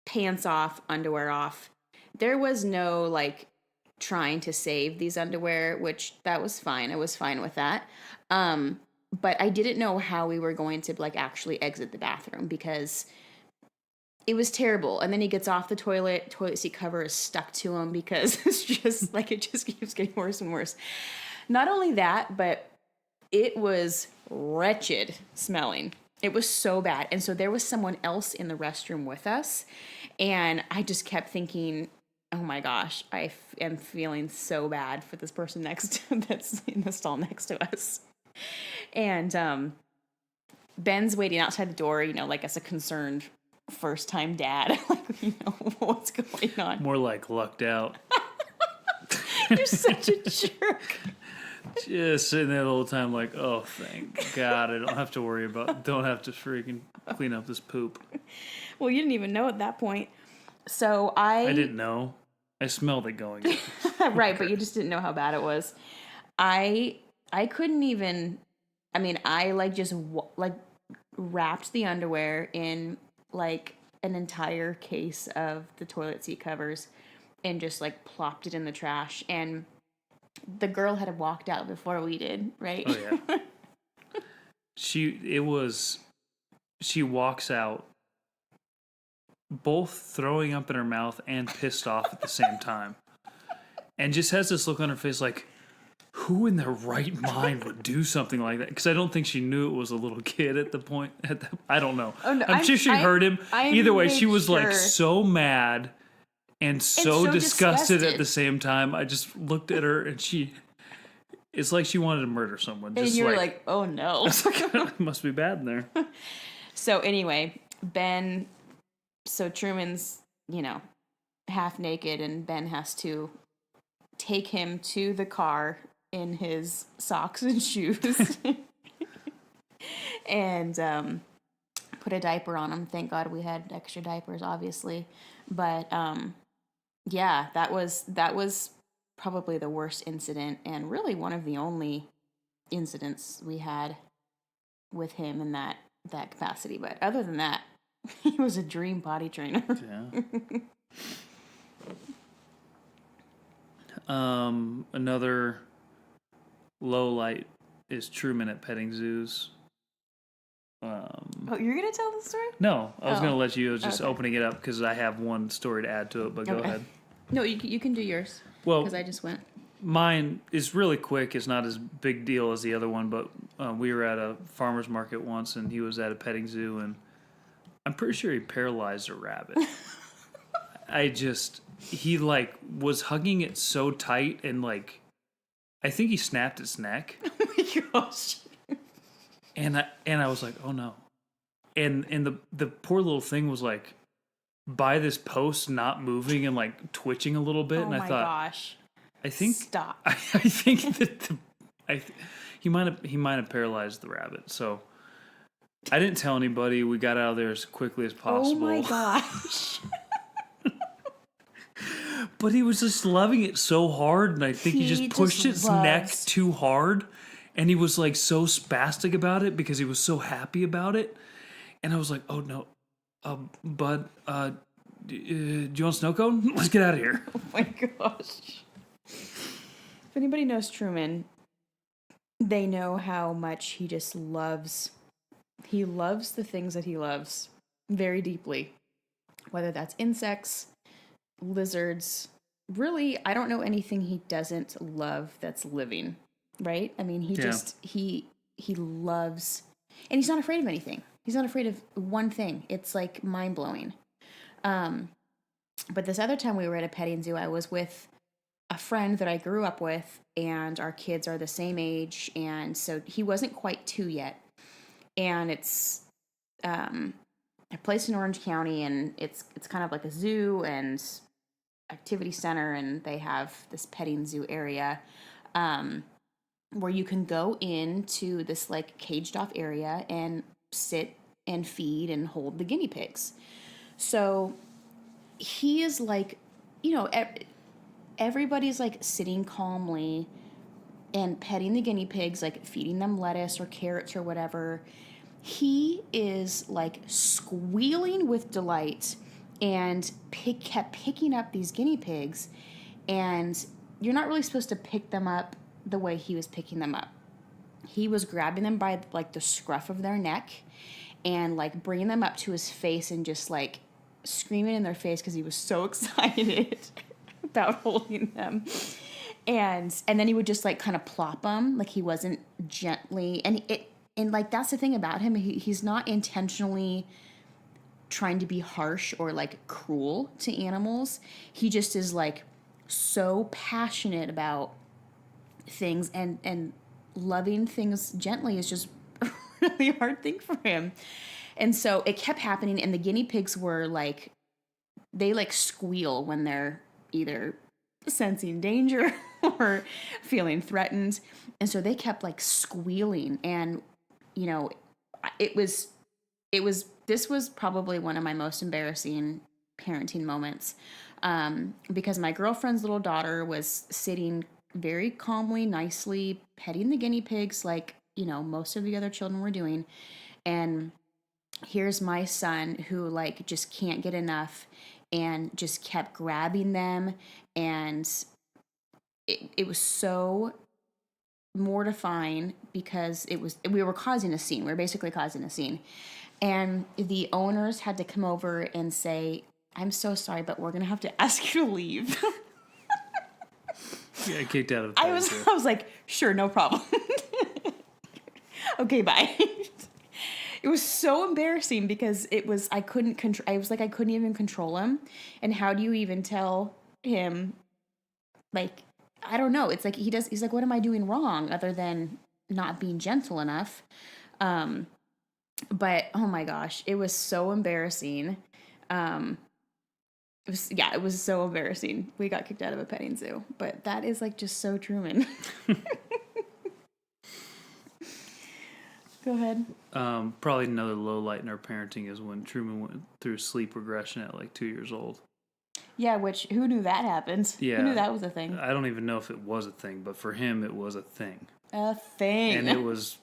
pants off, underwear off. There was no like trying to save these underwear, which that was fine. I was fine with that. But I didn't know how we were going to like actually exit the bathroom, because it was terrible. And then he gets off the toilet seat cover is stuck to him, because it's just like, it just keeps getting worse and worse. Not only that, but it was wretched smelling. It was so bad. And so there was someone else in the restroom with us. And I just kept thinking, oh my gosh, I am feeling so bad for this person that's in the stall next to us. And Ben's waiting outside the door, like as a concerned first-time dad. Like, what's going on? More like lucked out. You're such a jerk. Just sitting there the whole time like, oh, thank God, I don't have to freaking clean up this poop. Well, you didn't even know at that point. So I didn't know. I smelled it going in. Right, but you just didn't know how bad it was. I couldn't even, I like just like wrapped the underwear in like an entire case of the toilet seat covers and just like plopped it in the trash. And the girl had walked out before we did, right? Oh yeah. She walks out both throwing up in her mouth and pissed off at the same time. And just has this look on her face like, who in their right mind would do something like that? Because I don't think she knew it was a little kid at the point. I don't know. Oh, no, I'm sure she heard him. Either way, she was like so mad and so disgusted at the same time. I just looked at her and it's like she wanted to murder someone. And you were like, oh no. It must be bad in there. So anyway, Truman's, half naked, and Ben has to take him to the car in his socks and shoes and put a diaper on him. Thank God we had extra diapers, obviously. But yeah, that was probably the worst incident, and really one of the only incidents we had with him in that capacity. But other than that, He was a dream potty trainer. Yeah. Another low light is Truman at petting zoos. You're gonna tell the story? No, I was gonna let you. I was just opening it up because I have one story to add to it. But go ahead. No, you can do yours. Well, because I just went. Mine is really quick. It's not as big deal as the other one, but we were at a farmer's market once, and he was at a petting zoo, and I'm pretty sure he paralyzed a rabbit. He like was hugging it so tight, and like, I think he snapped its neck. Oh my gosh. And I was like, oh no. And the poor little thing was like by this post not moving and like twitching a little bit. Oh and I my thought, gosh. I think stop. I think that he might have paralyzed the rabbit. So I didn't tell anybody. We got out of there as quickly as possible. Oh my gosh. But he was just loving it so hard, and I think he just pushed its neck too hard, and he was like so spastic about it because he was so happy about it. And I was like, oh no, bud, do you want a snow cone? Let's get out of here. Oh my gosh. If anybody knows Truman, they know how much he just loves. He loves the things that he loves very deeply. Whether that's insects, lizards. Really, I don't know anything he doesn't love that's living, right? I mean, he loves, and he's not afraid of anything. He's not afraid of one thing. It's like mind-blowing. But this other time we were at a petting zoo, I was with a friend that I grew up with, and our kids are the same age, and so he wasn't quite 2 yet. And it's a place in Orange County, and it's kind of like a zoo and activity center, and they have this petting zoo area where you can go into this like caged off area and sit and feed and hold the guinea pigs. So he is like, everybody's like sitting calmly and petting the guinea pigs, like feeding them lettuce or carrots or whatever. He is like squealing with delight and kept picking up these guinea pigs. And you're not really supposed to pick them up the way he was picking them up. He was grabbing them by like the scruff of their neck and like bringing them up to his face and just like screaming in their face because he was so excited about holding them. And then he would just like kind of plop them, like he wasn't gently, and like that's the thing about him, he's not intentionally trying to be harsh or like cruel to animals. He just is like so passionate about things, and loving things gently is just a really hard thing for him. And so it kept happening, and the guinea pigs were like, they like squeal when they're either sensing danger or feeling threatened. And so they kept like squealing, and this was probably one of my most embarrassing parenting moments, because my girlfriend's little daughter was sitting very calmly, nicely, petting the guinea pigs like, most of the other children were doing. And here's my son who like just can't get enough and just kept grabbing them. And it was so mortifying because we were causing a scene. We were basically causing a scene. And the owners had to come over and say, I'm so sorry, but we're going to have to ask you to leave. Yeah, kicked out of the I was like, sure, no problem. Okay, bye. It was so embarrassing because I couldn't even control him. And how do you even tell him, like, I don't know. It's like he's like, what am I doing wrong other than not being gentle enough? But oh my gosh, it was so embarrassing. It was so embarrassing. We got kicked out of a petting zoo, but that is like just so Truman. Go ahead. Probably another low light in our parenting is when Truman went through sleep regression at like 2 years old. Yeah, who knew that happened? Yeah. Who knew that was a thing? I don't even know if it was a thing, but for him it was a thing. A thing. And it was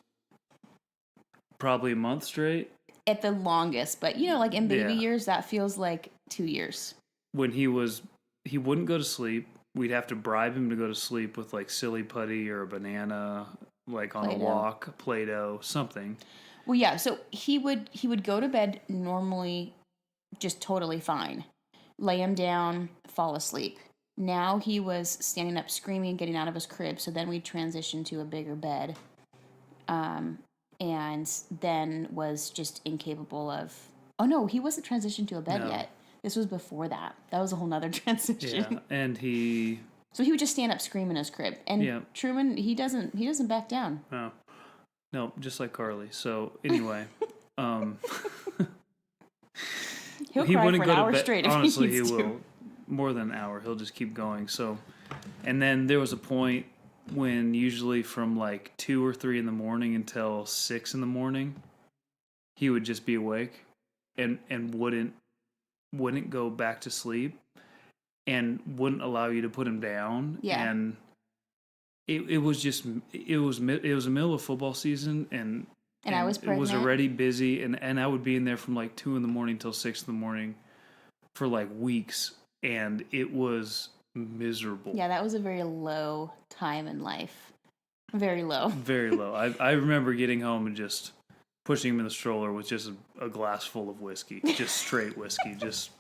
probably a month straight. at the longest, but like in baby years, that feels like 2 years. When he wouldn't go to sleep. We'd have to bribe him to go to sleep with like silly putty or a banana, like on Play-Doh. A walk, Play-Doh, something. Well, yeah. So he would go to bed normally, just totally fine. Lay him down, fall asleep. Now he was standing up, screaming, getting out of his crib. So then we transitioned to a bigger bed, and then was just incapable of. Oh no, he wasn't transitioned to a bed yet. This was before that. That was a whole nother transition. Yeah, and he. So he would just stand up, scream in his crib, and Truman, he doesn't back down. No, just like Carly. So anyway, he'll cry for an hour straight. Honestly, he will more than an hour. He'll just keep going. So, and then there was a point when usually from like 2 or 3 in the morning until 6 in the morning, he would just be awake, and wouldn't go back to sleep and wouldn't allow you to put him down. Yeah. And it was a middle of football season and I was pregnant. It was already busy and I would be in there from like 2 in the morning till 6 in the morning for like weeks, and it was miserable. Yeah, that was a very low time in life. Very low. Very low. I remember getting home and just pushing him in the stroller with just a glass full of whiskey, just straight whiskey, just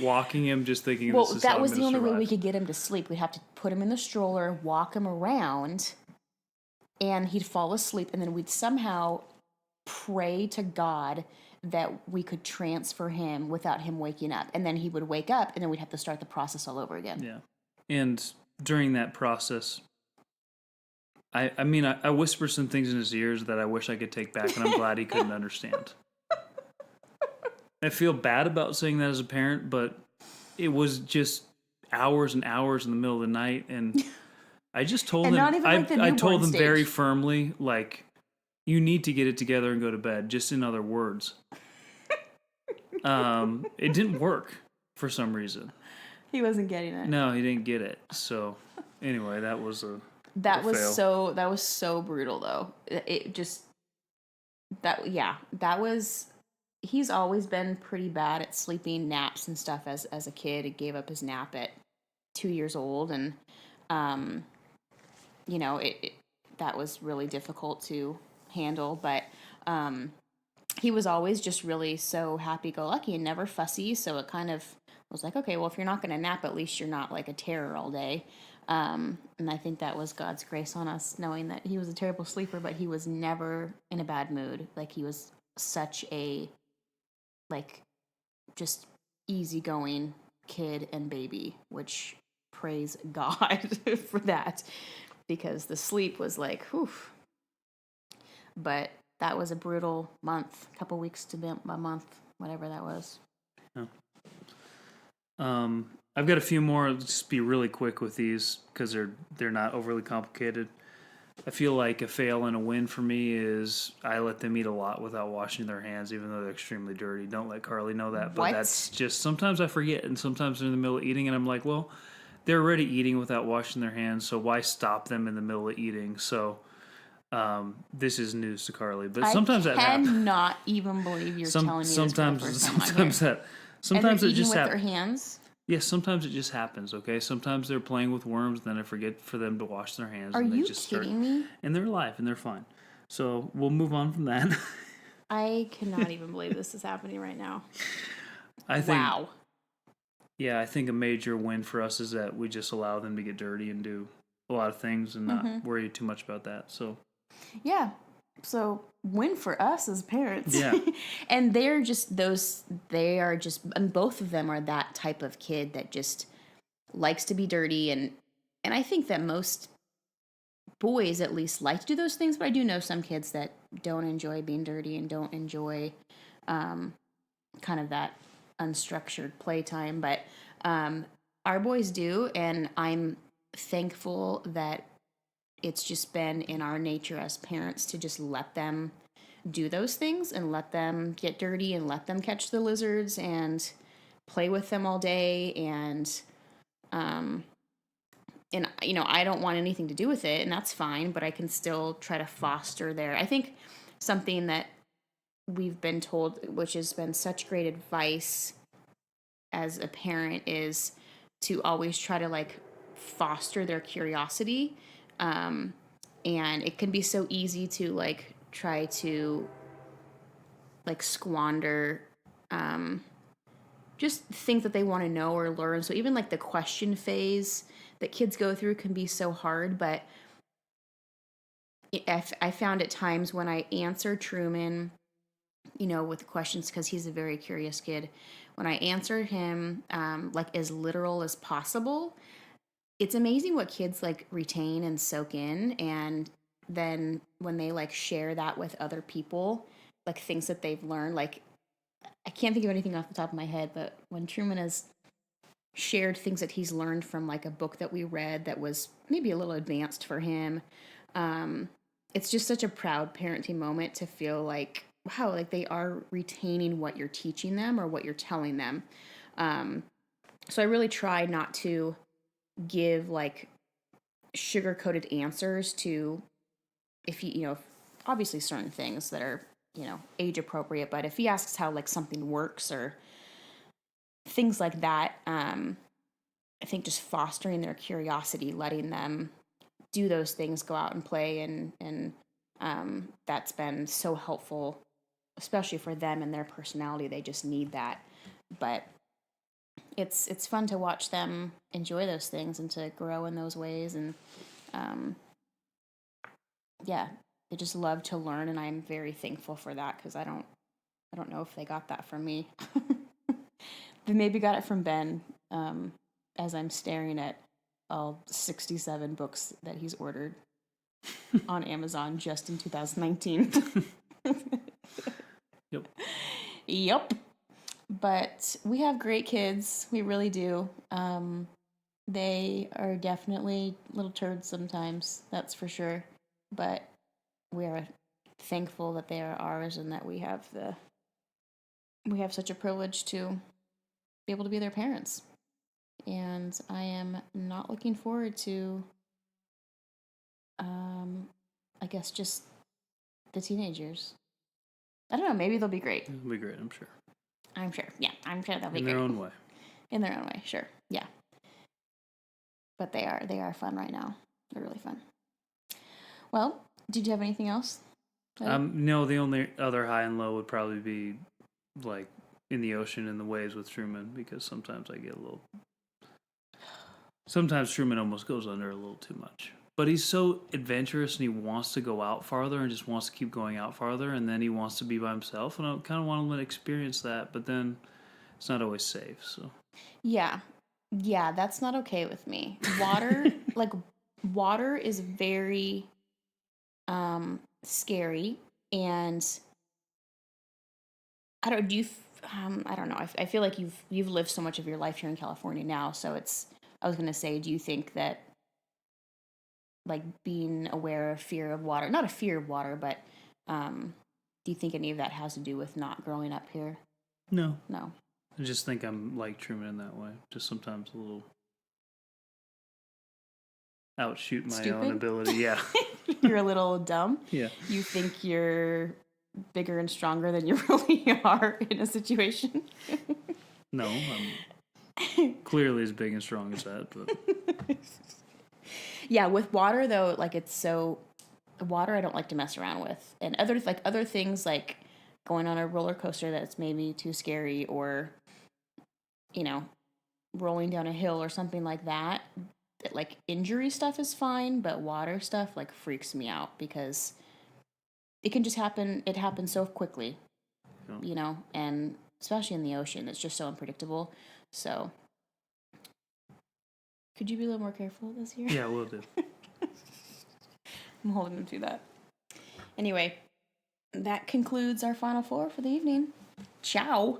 walking him, just thinking this is how I'm that was the only survive. way we could get him to sleep. We'd have to put him in the stroller, walk him around, and he'd fall asleep, and then we'd somehow pray to God that we could transfer him without him waking up. And then he would wake up, and then we'd have to start the process all over again. Yeah. And during that process, I mean, I whispered some things in his ears that I wish I could take back, and I'm glad he couldn't understand. I feel bad about saying that as a parent, but it was just hours and hours in the middle of the night, and I just told him. Not even like I told him stage. very firmly, like, you need to get it together and go to bed. Just in other words, it didn't work for some reason. He wasn't getting it. No, he didn't get it. So anyway, that was a. That was so brutal though. It just that was. He's always been pretty bad at sleeping naps and stuff as a kid. He gave up his nap at 2 years old, and that was really difficult to handle. But he was always just really so happy-go-lucky and never fussy. So it kind of was like, okay, well, if you're not going to nap, at least you're not like a terror all day. And I think that was God's grace on us, knowing that he was a terrible sleeper, but he was never in a bad mood. Like, he was such a, like, just easygoing kid and baby, which praise God for that, because the sleep was like, whew. But that was a brutal month, a couple weeks to a month, whatever that was. Oh. I've got a few more. I'll just be really quick with these because they're not overly complicated. I feel like a fail and a win for me is I let them eat a lot without washing their hands, even though they're extremely dirty. Don't let Carly know that. But that's just, sometimes I forget, and sometimes they're in the middle of eating, and I'm like, well, they're already eating without washing their hands, so why stop them in the middle of eating? So this is news to Carly. But sometimes that happens. I cannot even believe you're telling me this for the first time. Sometimes it just happens. With their hands? Yes, sometimes it just happens, okay? Sometimes they're playing with worms, then I forget for them to wash their hands. Are you kidding me? And they're alive, and they're fine. So we'll move on from that. I cannot even believe this is happening right now. Wow. Yeah, I think a major win for us is that we just allow them to get dirty and do a lot of things and not worry too much about that. So. Yeah. So win for us as parents. Yeah. And and both of them are that type of kid that just likes to be dirty. And I think that most boys at least like to do those things, but I do know some kids that don't enjoy being dirty and don't enjoy kind of that unstructured playtime. But our boys do, and I'm thankful that it's just been in our nature as parents to just let them do those things and let them get dirty and let them catch the lizards and play with them all day. And I don't want anything to do with it, and that's fine, but I can still try to foster I think something that we've been told, which has been such great advice as a parent, is to always try to like foster their curiosity. And it can be so easy to like try to like squander just things that they want to know or learn. So even like the question phase that kids go through can be so hard, but I found at times when I answer Truman, you know, with questions, because he's a very curious kid, when I answer him like as literal as possible, it's amazing what kids like retain and soak in. And then when they like share that with other people, like things that they've learned, like I can't think of anything off the top of my head, but when Truman has shared things that he's learned from like a book that we read that was maybe a little advanced for him, it's just such a proud parenting moment to feel like, wow, like they are retaining what you're teaching them or what you're telling them. So I really try not to give like sugar-coated answers to, if you know, obviously certain things that are, you know, age appropriate, but if he asks how like something works or things like that, I think just fostering their curiosity, letting them do those things, go out and play, and that's been so helpful, especially for them and their personality. They just need that. But it's fun to watch them enjoy those things and to grow in those ways. And yeah, they just love to learn, and I'm very thankful for that, because I don't know if they got that from me. They maybe got it from Ben, as I'm staring at all 67 books that he's ordered on Amazon just in 2019. Yep. But we have great kids. We really do. They are definitely little turds sometimes, that's for sure. But we are thankful that they are ours, and that we have such a privilege to be able to be their parents. And I am not looking forward to, I guess, just the teenage years. I don't know, maybe they'll be great. It'll be great, I'm sure. Yeah, I'm sure they'll be great. In their own way. In their own way, sure, yeah. But they are fun right now. They're really fun. Well, did you have anything else? No, the only other high and low would probably be like in the ocean and the waves with Truman, because sometimes sometimes Truman almost goes under a little too much. But he's so adventurous, and he wants to go out farther and just wants to keep going out farther, and then he wants to be by himself, and I kind of want him to experience that, but then it's not always safe, so. Yeah, that's not okay with me. Water is very scary, and I don't know. I feel like you've lived so much of your life here in California now, so I was going to say, do you think that like being aware of fear of water, not a fear of water, but do you think any of that has to do with not growing up here? No. I just think I'm like Truman in that way. Just sometimes a little outshoot my Stupid? own ability. Yeah. You're a little dumb. Yeah. You think you're bigger and stronger than you really are in a situation. No, I'm clearly as big and strong as that, but yeah, with water though, like water I don't like to mess around with. And other things like going on a roller coaster that's maybe too scary, or you know, rolling down a hill or something like that. Like injury stuff is fine, but water stuff like freaks me out, because it can just happen. It happens so quickly, you know, and especially in the ocean, it's just so unpredictable. So, could you be a little more careful this year? Yeah, we'll do. I'm holding him to that. Anyway, that concludes our Final Four for the evening. Ciao.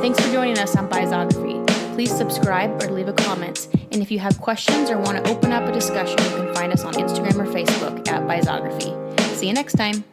Thanks for joining us on Biography. Please subscribe or leave a comment. And if you have questions or want to open up a discussion, you can find us on Instagram or Facebook at Biography. See you next time.